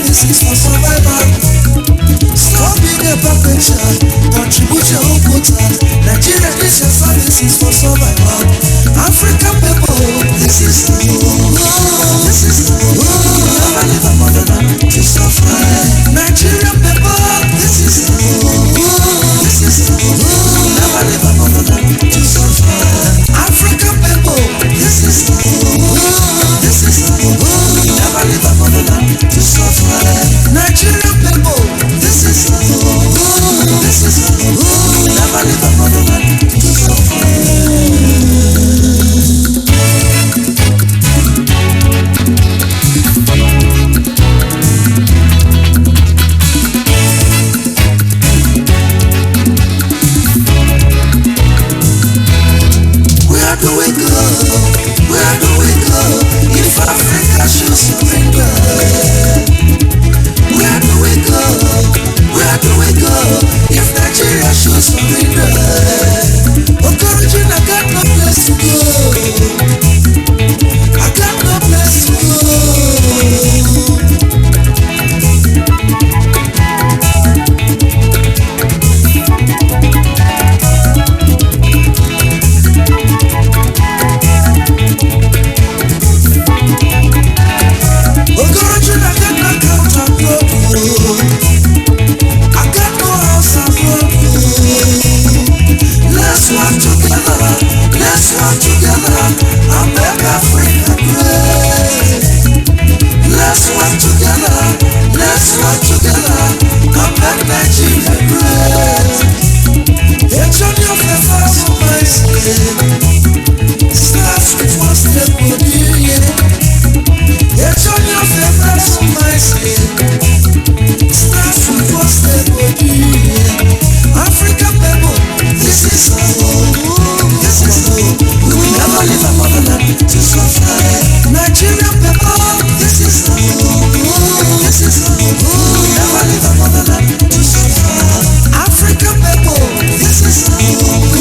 this is for survival. Stop being a perfection, contribute your own quota. Nigeria needs your services for survival. African people, this is the world. This is the world. Never leave a motherland to suffer. Nigerian people, this is the world. This is the world. Never leave a motherland to suffer. African people, this is the world. This is the world. Never leave a motherland to suffer. Nigerian people, this is the world. This is the world. Never leave a motherland to suffer. If Africa should surrender, where do we go? Where do we go? If Nigeria should surrender, Okorojin, I got no place to go. I got no place to go. Let's work together and make Africa great. Let's work together and make Nigeria great. The journey of the first starts with one step for the year. The journey of the first starts with one step for the year. African people, this is our home. This is the home. We will never leave our motherland to suffer. Nigerian people, this is the home. This is the home. We will never leave our motherland to suffer. African people, this is the home.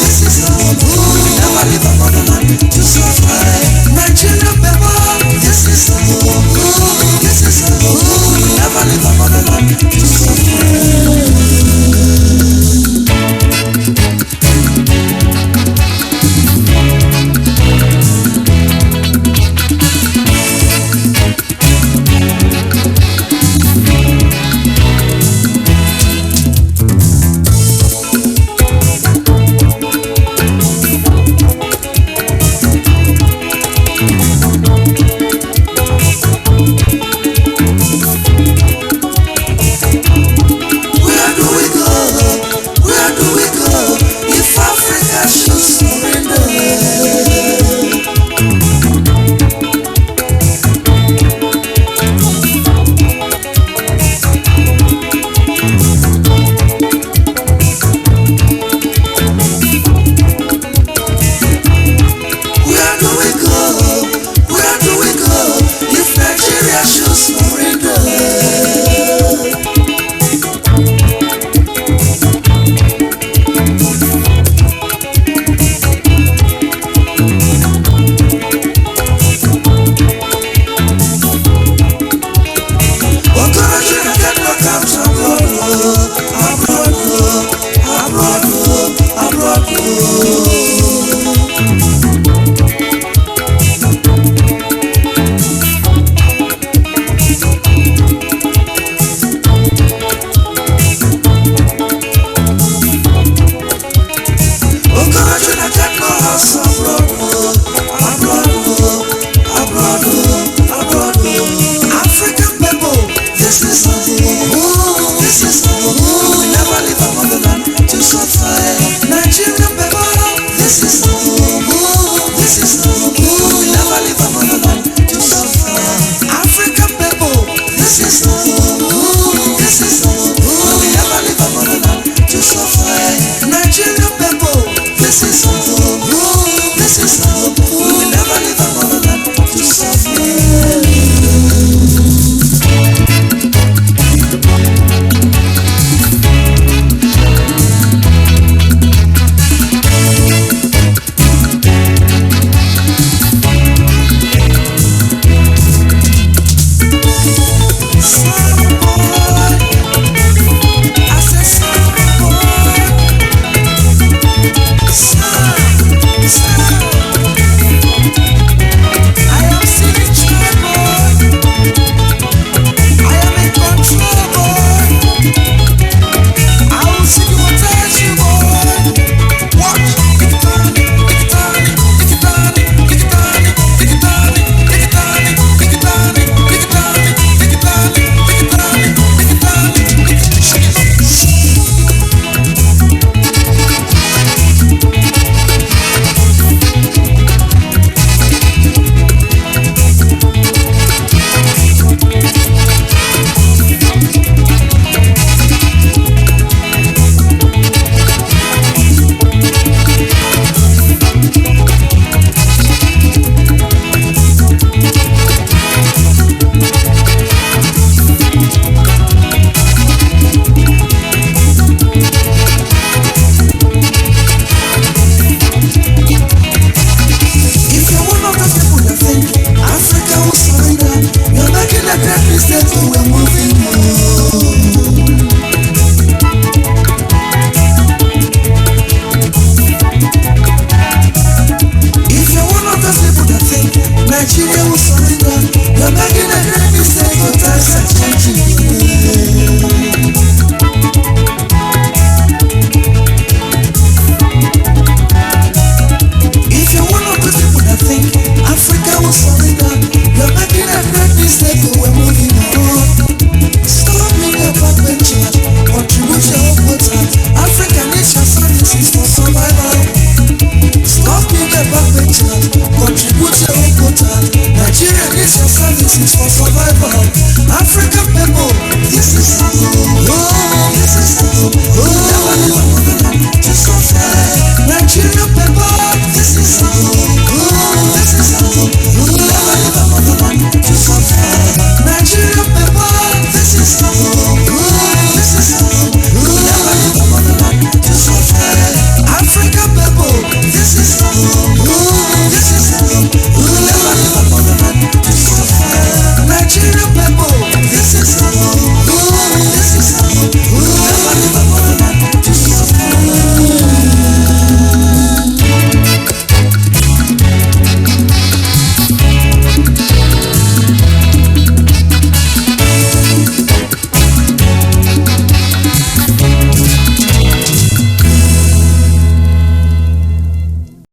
This is the home. We will never leave our motherland to suffer. Nigerian people, this is the home. This is the home. We will never leave our motherland to suffer. services for